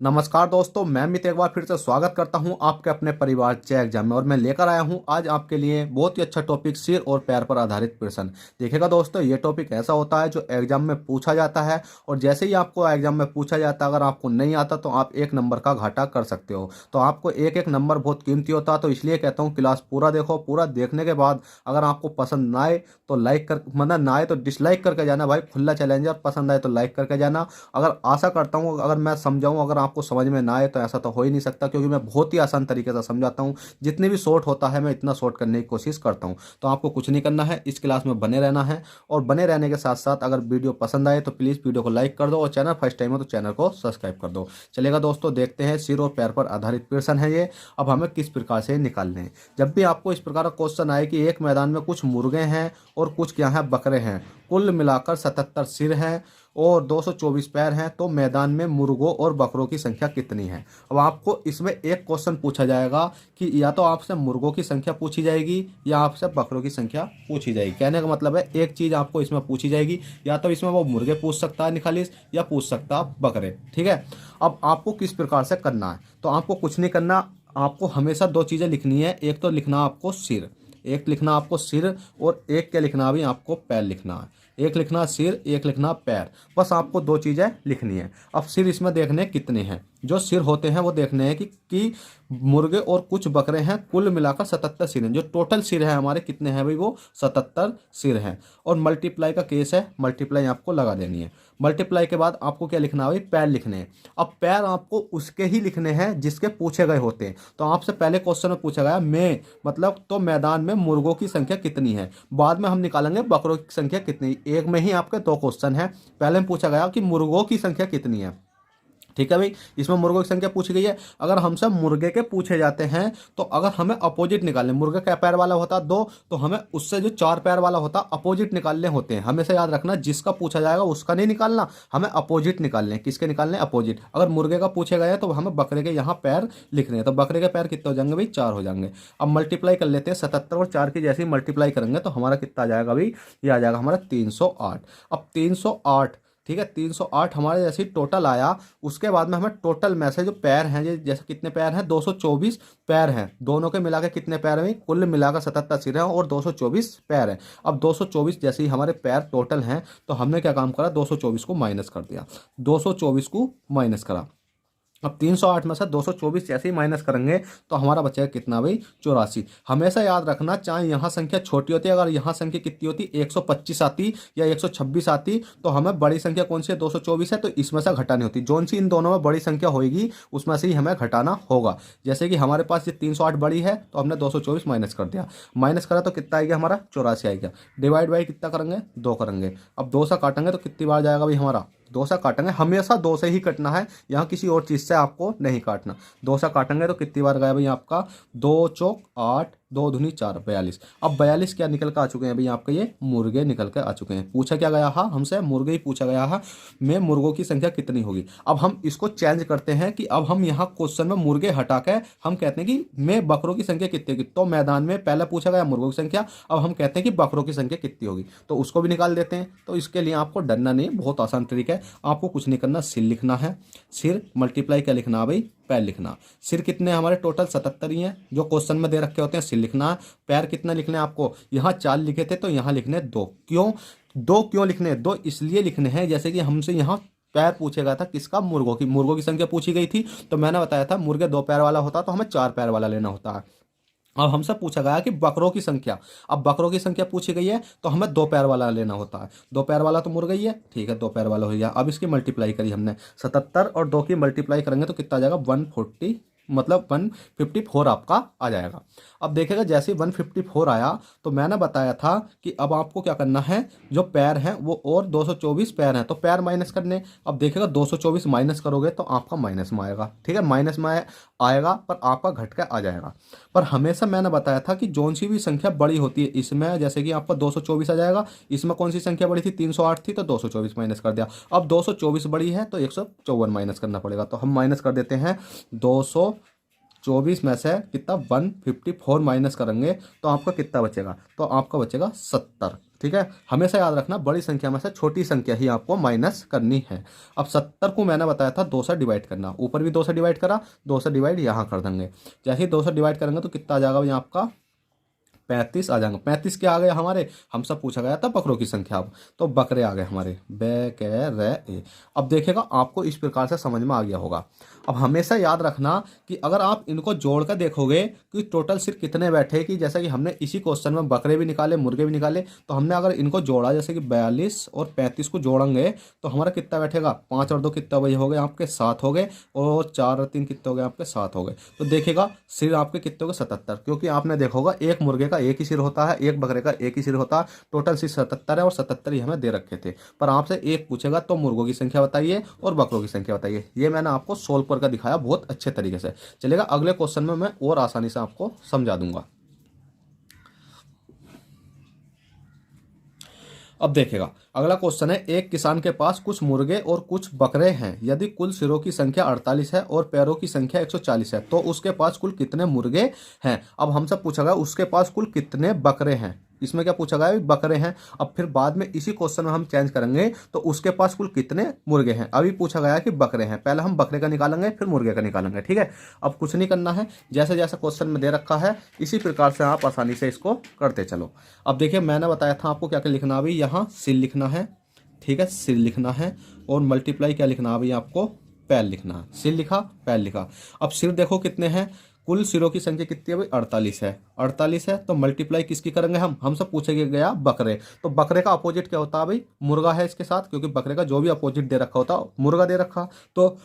नमस्कार दोस्तों, मैं मित एक बार फिर से स्वागत करता हूं आपके अपने परिवार चय एग्जाम में। और मैं लेकर आया हूं आज आपके लिए बहुत ही अच्छा टॉपिक, सिर और पैर पर आधारित प्रश्न। देखिएगा दोस्तों, ये टॉपिक ऐसा होता है जो एग्जाम में पूछा जाता है, और जैसे ही आपको एग्जाम में पूछा जाता है, अगर आपको नहीं आता तो आप 1 नंबर का घाटा कर सकते हो। तो आपको एक एक नंबर बहुत कीमती होता है, तो इसलिए कहता हूँ क्लास पूरा देखो। पूरा देखने के बाद अगर आपको पसंद ना आए तो लाइक कर, मतलब ना आए तो डिसलाइक करके जाना भाई, खुला चैलेंज है। पसंद आए तो लाइक करके जाना। अगर आशा करता हूँ अगर मैं समझाऊँ, अगर आपको समझ में ना आए तो ऐसा तो हो ही नहीं सकता, क्योंकि मैं बहुत ही आसान तरीके से समझाता हूँ। जितनी भी शॉर्ट होता है मैं इतना शॉर्ट करने की कोशिश करता हूँ। तो आपको कुछ नहीं करना है, इस क्लास में बने रहना है। और बने रहने के साथ साथ अगर वीडियो पसंद आए तो प्लीज़ वीडियो को लाइक कर दो, और चैनल फर्स्ट टाइम हो तो चैनल को सब्सक्राइब कर दो। चलेगा दोस्तों, देखते हैं। सिर और पैर पर आधारित प्रश्न है ये। अब हमें किस प्रकार से निकालने हैं। जब भी आपको इस प्रकार का क्वेश्चन आए कि एक मैदान में कुछ मुर्गे हैं और कुछ क्या है, बकरे हैं, कुल मिलाकर 77 सिर हैं और 224 पैर हैं, तो मैदान में मुर्गों और बकरों की संख्या कितनी है। अब आपको इसमें एक क्वेश्चन पूछा जाएगा कि या तो आपसे मुर्गों की संख्या पूछी जाएगी या आपसे बकरों की संख्या पूछी जाएगी। कहने का मतलब है एक चीज़ आपको इसमें पूछी जाएगी, या तो इसमें वो मुर्गे पूछ सकता है निखालिस, या पूछ सकता है बकरे। ठीक है। अब आपको किस प्रकार से करना है, तो आपको कुछ नहीं करना। आपको हमेशा दो चीज़ें लिखनी है। एक तो लिखना आपको सिर, एक लिखना आपको सिर, और एक क्या लिखना भी आपको पैर लिखना है। एक लिखना सिर, एक लिखना पैर। बस आपको दो चीज़ें लिखनी है। अब सिर इसमें देखने कितने हैं, जो सिर होते हैं वो देखने हैं कि मुर्गे और कुछ बकरे हैं, कुल मिलाकर 77 सिर हैं। जो टोटल सिर है हमारे कितने हैं भाई, वो 77 सिर हैं। और मल्टीप्लाई का केस है, मल्टीप्लाई आपको लगा देनी है। मल्टीप्लाई के बाद आपको क्या लिखना है भाई, पैर लिखने हैं। अब पैर आपको उसके ही लिखने हैं जिसके पूछे गए होते हैं। तो आपसे पहले क्वेश्चन में पूछा गया में मतलब तो मैदान में मुर्गों की संख्या कितनी है, बाद में हम निकालेंगे बकरों की संख्या कितनी। एक में ही आपके दो क्वेश्चन है। पहले में पूछा गया कि मुर्गों की संख्या कितनी है। ठीक है भाई, इसमें मुर्गों की संख्या पूछी गई है। अगर हमसे मुर्गे के पूछे जाते हैं तो अगर हमें अपोजिट निकालने, मुर्गे का पैर वाला होता है 2, तो हमें उससे जो 4 पैर वाला होता अपोजिट निकालने होते हैं। हमेशा याद रखना, जिसका पूछा जाएगा उसका नहीं निकालना, हमें अपोजिट निकालने। किसके निकालने, अपोजिट। अगर मुर्गे का पूछे गए तो हमें बकरे के यहाँ पैर लिखने हैं। तो बकरे के पैर कितने हो जाएंगे भाई, 4 हो जाएंगे। अब मल्टीप्लाई कर लेते हैं। 77 और 4 की जैसे ही मल्टीप्लाई करेंगे तो हमारा कितना आ जाएगा भाई, ये आ जाएगा हमारा 308। अब 308, ठीक है, 308 हमारे जैसे ही टोटल आया। उसके बाद में हमें टोटल में से जो पैर हैं, जैसे कितने पैर हैं, 224 पैर हैं। दोनों के मिलाकर कितने पैर हैं, कुल मिलाकर 77 सिर हैं और 224 पैर हैं। अब 224 जैसे ही हमारे पैर टोटल हैं तो हमने क्या काम करा, 224 को माइनस कर दिया। 224 को माइनस करा। अब 308 में से 224 जैसे ही माइनस करेंगे तो हमारा बचेगा कितना भाई, 84। हमेशा याद रखना, चाहे यहाँ संख्या छोटी होती है, अगर यहाँ संख्या कितनी होती, 125 आती या 126 आती, तो हमें बड़ी संख्या कौन सी है, 224 है, तो इसमें से घटानी होती। जोन सी इन दोनों में बड़ी संख्या होगी उसमें से ही हमें घटाना होगा। जैसे कि हमारे पास ये 308 बड़ी है तो हमने 224 माइनस कर दिया। माइनस करा तो कितना आएगा हमारा, 84 आएगा। डिवाइड बाई कितना करेंगे, 2 करेंगे। अब 2 से काटेंगे तो कितनी बार जाएगा भाई हमारा, 2 से काटेंगे। हमेशा 2 से ही कटना है, यहाँ किसी और चीज़ से आपको नहीं काटना। 2 से काटेंगे तो कितनी बार गया भाई आपका, 2 चौक 8, 2 दूनी 4, 42। अब 42 क्या निकल कर आ चुके हैं भाई आपके, ये मुर्गे निकल कर आ चुके हैं। पूछा क्या गया है हमसे, मुर्गे ही पूछा गया है, में मुर्गों की संख्या कितनी होगी। अब हम इसको चेंज करते हैं कि अब हम यहाँ क्वेश्चन में मुर्गे हटा के हम कहते हैं कि में बकरों की संख्या कितनी होगी। तो मैदान में पहले पूछा गया मुर्गों की संख्या, अब हम कहते हैं कि बकरों की संख्या कितनी होगी, तो उसको भी निकाल देते हैं। तो इसके लिए आपको डरना नहीं, बहुत आसान तरीका है। आपको कुछ नहीं करना, सिर लिखना है। सिर मल्टीप्लाई क्या लिखना है भाई, पैर लिखना। सिर कितने हमारे टोटल 77 ही हैं जो क्वेश्चन में दे रखे होते हैं, सिर लिखना है। पैर कितना लिखने हैं आपको, यहाँ 4 लिखे थे तो यहाँ लिखने 2। क्यों 2 क्यों लिखने हैं, 2 इसलिए लिखने हैं जैसे कि हमसे यहाँ पैर पूछे गया था किसका, मुर्गों की संख्या पूछी गई थी। तो मैंने बताया था मुर्गे 2 पैर वाला होता तो हमें 4 पैर वाला लेना होता है। अब हमसे पूछा गया कि बकरों की संख्या, अब बकरों की संख्या पूछी गई है तो हमें 2 पैर वाला लेना होता है। 2 पैर वाला तो मुर्गा ही है, ठीक है, 2 पैर वाला हो गया। अब इसकी मल्टीप्लाई करी हमने, 77 और 2 की मल्टीप्लाई करेंगे तो कितना आ जाएगा, 140, मतलब 154 आपका आ जाएगा। अब देखिएगा जैसे ही 154 आया तो मैंने बताया था कि अब आपको क्या करना है, जो पैर हैं वो और 224 पैर हैं तो पैर माइनस करने। अब देखिएगा 224 माइनस करोगे तो आपका माइनस में आएगा, ठीक है, माइनस में आएगा पर आपका घट के आ जाएगा। पर हमेशा मैंने बताया था कि जोन सी भी संख्या बड़ी होती है इसमें, जैसे कि आपका 224 आ जाएगा। इसमें कौन सी संख्या बड़ी थी, 308 थी तो 224 माइनस कर दिया। अब 224 बड़ी है तो 154 माइनस करना पड़ेगा, तो हम माइनस कर देते हैं। 224 में से कितना 154 माइनस करेंगे तो आपका कितना बचेगा, तो आपका बचेगा 70। ठीक है, हमेशा याद रखना बड़ी संख्या में से छोटी संख्या ही आपको माइनस करनी है। अब 70 को मैंने बताया था 2 से डिवाइड करना, ऊपर भी 2 से डिवाइड करा, 2 से डिवाइड यहाँ कर देंगे। जैसे ही 2 से डिवाइड करेंगे तो कितना आ जाएगा भाई आपका 35 आ जाएंगे। 35 क्या आ गए हमारे, हमसे पूछा गया था बकरों की संख्या, अब तो बकरे आ गए हमारे, बकरे। अब देखिएगा आपको इस प्रकार से समझ में आ गया होगा। अब हमेशा याद रखना कि अगर आप इनको जोड़ कर देखोगे कि टोटल सिर्फ कितने बैठे, कि जैसा कि हमने इसी क्वेश्चन में बकरे भी निकाले मुर्गे भी निकाले, तो हमने अगर इनको जोड़ा जैसे कि 42 और 35 को जोड़ेंगे तो हमारा कितना बैठेगा, 5 और 2 कितना भाई हो गए आपके 7 हो गए, और 4 और 3 कितने हो गए आपके 7 हो गए। तो देखिएगा सिर आपके कितने हो गए 77, क्योंकि आपने देखा होगा एक मुर्गे का एक ही सिर होता है, एक बकरे का एक ही सिर होता है, टोटल सिर 77 है और 77 ही हमें दे रखे थे। पर आपसे एक पूछेगा तो मुर्गों की संख्या बताइए और बकरों की संख्या बताइए। ये मैंने आपको सोल्व करके दिखाया बहुत अच्छे तरीके से। चलेगा अगले क्वेश्चन में मैं और आसानी से आपको समझा दूंगा। अब देखिएगा अगला क्वेश्चन है, एक किसान के पास कुछ मुर्गे और कुछ बकरे हैं। यदि कुल सिरों की संख्या 48 है और पैरों की संख्या 140 है तो उसके पास कुल कितने मुर्गे हैं। अब हमसे पूछा गया उसके पास कुल कितने बकरे हैं, इसमें क्या पूछा गया, बकरे हैं। अब फिर बाद में इसी क्वेश्चन में हम चेंज करेंगे तो उसके पास कुल कितने मुर्गे हैं। अभी पूछा गया कि बकरे हैं, पहले हम बकरे का निकालेंगे फिर मुर्गे का निकालेंगे, ठीक है। अब कुछ नहीं करना है, जैसे जैसे क्वेश्चन में दे रखा है इसी प्रकार से आप आसानी से इसको करते चलो। अब देखिए मैंने बताया था आपको क्या क्या लिखना, अभी यहाँ सिर लिखना है, ठीक है, सिर लिखना है, और मल्टीप्लाई क्या लिखना, अभी आपको पैर लिखना है। सिर लिखा पैर लिखा। अब सिर देखो कितने हैं, कुल सिरों की संख्या कितनी है भाई 48 है, 48 है तो मल्टीप्लाई किसकी करेंगे हम, हमसे पूछे गया बकरे, तो बकरे का अपोजिट क्या होता है भाई, मुर्गा है इसके साथ, क्योंकि बकरे का जो भी अपोजिट दे रखा होता मुर्गा दे रखा, तो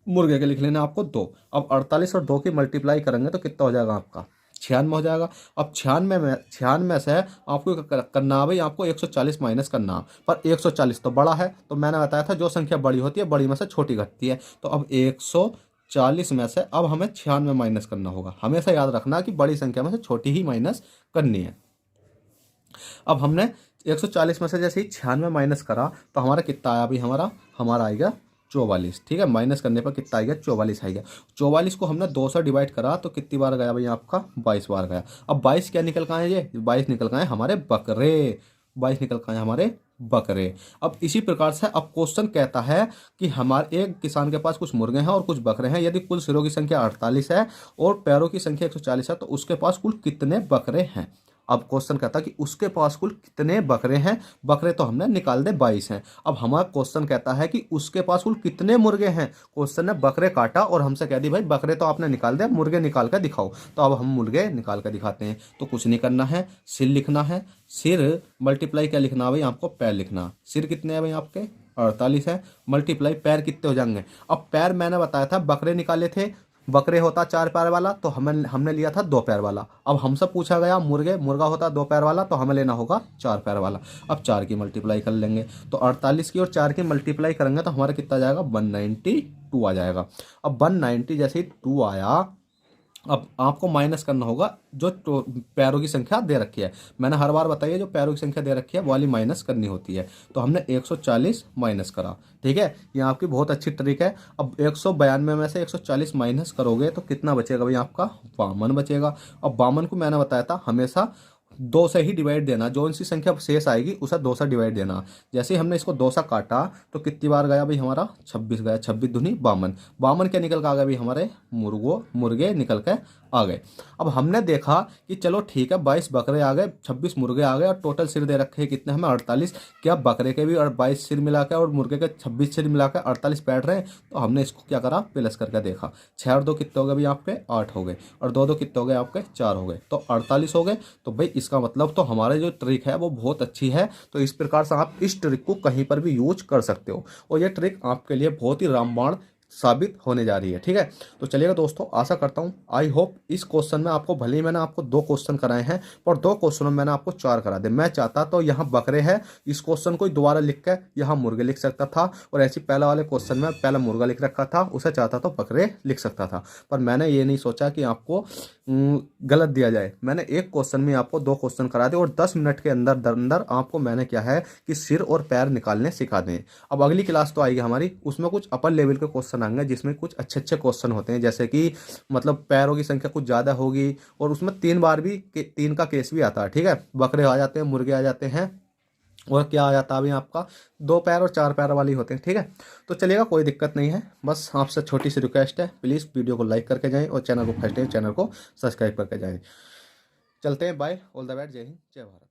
मुर्गे के लिख लेना आपको 2। अब 48 और 2 की मल्टीप्लाई करेंगे तो कितना हो जाएगा आपका 96 हो जाएगा। अब 96 से आपको करना है भाई, आपको 140 माइनस करना, पर 140 तो बड़ा है, तो मैंने बताया था जो संख्या बड़ी होती है बड़ी में से छोटी घटती है, तो अब 140 में से अब हमें 96 माइनस करना होगा। हमेशा याद रखना कि बड़ी संख्या में से छोटी ही माइनस करनी है। अब हमने 140 में से जैसे ही 96 माइनस करा तो हमारा कितना आया भाई, हमारा आएगा 44, ठीक है। माइनस करने पर कितना आएगा 44 आएगा। 44 को हमने 2 से डिवाइड करा तो कितनी बार गया भाई आपका 22 बार गया। अब 22 क्या निकल का है, ये 22 निकल का है हमारे बकरे, 22 निकल का है हमारे बकरे। अब इसी प्रकार से अब क्वेश्चन कहता है कि हमारे एक किसान के पास कुछ मुर्गे हैं और कुछ बकरे हैं। यदि कुल सिरों की संख्या 48 है और पैरों की संख्या 140 है तो उसके पास कुल कितने बकरे हैं। अब क्वेश्चन कहता है कि उसके पास कुल कितने बकरे हैं, बकरे तो हमने निकाल दे 22 हैं। अब हमारा क्वेश्चन कहता है कि उसके पास कुल कितने मुर्गे हैं। क्वेश्चन ने बकरे काटा और हमसे कह दी भाई बकरे तो आपने निकाल दे, मुर्गे निकाल कर दिखाओ। तो अब हम मुर्गे निकाल कर दिखाते हैं। तो कुछ नहीं करना है, सिर लिखना है, सिर मल्टीप्लाई क्या लिखना है भाई आपको पैर लिखना। सिर कितने हैं भाई आपके 48 है, मल्टीप्लाई पैर कितने हो जाएंगे। अब पैर मैंने बताया था बकरे निकाले थे, बकरे होता 4 पैर वाला तो हमने लिया था 2 पैर वाला। अब हमसे पूछा गया मुर्गा होता 2 पैर वाला तो हमें लेना होगा 4 पैर वाला। अब 4 की मल्टीप्लाई कर लेंगे तो 48 की और 4 की मल्टीप्लाई करेंगे तो हमारा कितना जाएगा 192 आ जाएगा। अब 190 जैसे ही 2 आया, अब आपको माइनस करना होगा जो पैरों की संख्या दे रखी है। मैंने हर बार बताइए जो पैरों की संख्या दे रखी है वो वाली माइनस करनी होती है। तो हमने 140 माइनस करा, ठीक है, ये आपकी बहुत अच्छी ट्रिक है। अब 192 में से 140 माइनस करोगे तो कितना बचेगा भाई आपका 52 बचेगा। अब 52 को मैंने बताया था हमेशा 2 से ही डिवाइड देना, जो सी संख्या शेष आएगी उसे 2 से डिवाइड देना। जैसे ही हमने इसको 2 से काटा तो कितनी बार गया भाई हमारा 26 गया, 26 दूनी 52, 52 क्या निकल के आ गया भाई हमारे मुर्गे निकल के आ गए। अब हमने देखा कि चलो ठीक है 22 बकरे आ गए, 26 मुर्गे आ गए और टोटल सिर दे रखे हैं कितने हमें 48। क्या बकरे के भी और 22 सिर मिला के और मुर्गे के 26 सिर मिला के 48 बैठ रहे हैं। तो हमने इसको क्या करा प्लस करके देखा, 6 और 2 कितने हो गए भाई आपके 8 हो गए, और 2 2 कितने हो गए आपके 4 हो गए, तो 48 हो गए। तो भाई इसका मतलब तो हमारे जो ट्रिक है वो बहुत अच्छी है। तो इस प्रकार से आप इस ट्रिक को कहीं पर भी यूज कर सकते हो और ये ट्रिक आपके लिए बहुत ही रामबाण साबित होने जा रही है, ठीक है। तो चलिएगा दोस्तों, आशा करता हूँ आई होप इस क्वेश्चन में आपको, भले ही मैंने आपको 2 क्वेश्चन कराए हैं पर 2 क्वेश्चनों में मैंने आपको 4 करा दे। मैं चाहता तो यहाँ बकरे हैं इस क्वेश्चन को दोबारा लिख कर यहाँ मुर्गे लिख सकता था, और ऐसी पहले वाले क्वेश्चन में पहला मुर्गा लिख रखा था उसे चाहता तो बकरे लिख सकता था। पर मैंने ये नहीं सोचा कि आपको गलत दिया जाए। मैंने एक क्वेश्चन में आपको 2 क्वेश्चन करा दिए और 10 मिनट के अंदर अंदर आपको मैंने क्या है कि सिर और पैर निकालने सिखा दें। अब अगली क्लास तो आएगी हमारी, उसमें कुछ अपर लेवल के क्वेश्चन आएंगे जिसमें कुछ अच्छे अच्छे क्वेश्चन होते हैं, जैसे कि मतलब पैरों की संख्या कुछ ज़्यादा होगी और उसमें 3 बार भी 3 का केस भी आता है, ठीक है। बकरे आ जाते हैं, मुर्गे आ जाते हैं, और क्या आ जाता है अभी आपका 2 पैर और 4 पैर वाली होते हैं। ठीक है, तो चलिएगा, कोई दिक्कत नहीं है। बस आपसे छोटी सी रिक्वेस्ट है, प्लीज़ वीडियो को लाइक करके जाएं और चैनल को फर्स्ट टाइम चैनल को सब्सक्राइब करके जाएं। चलते हैं, बाय, ऑल द बेस्ट, जय हिंद, जय भारत।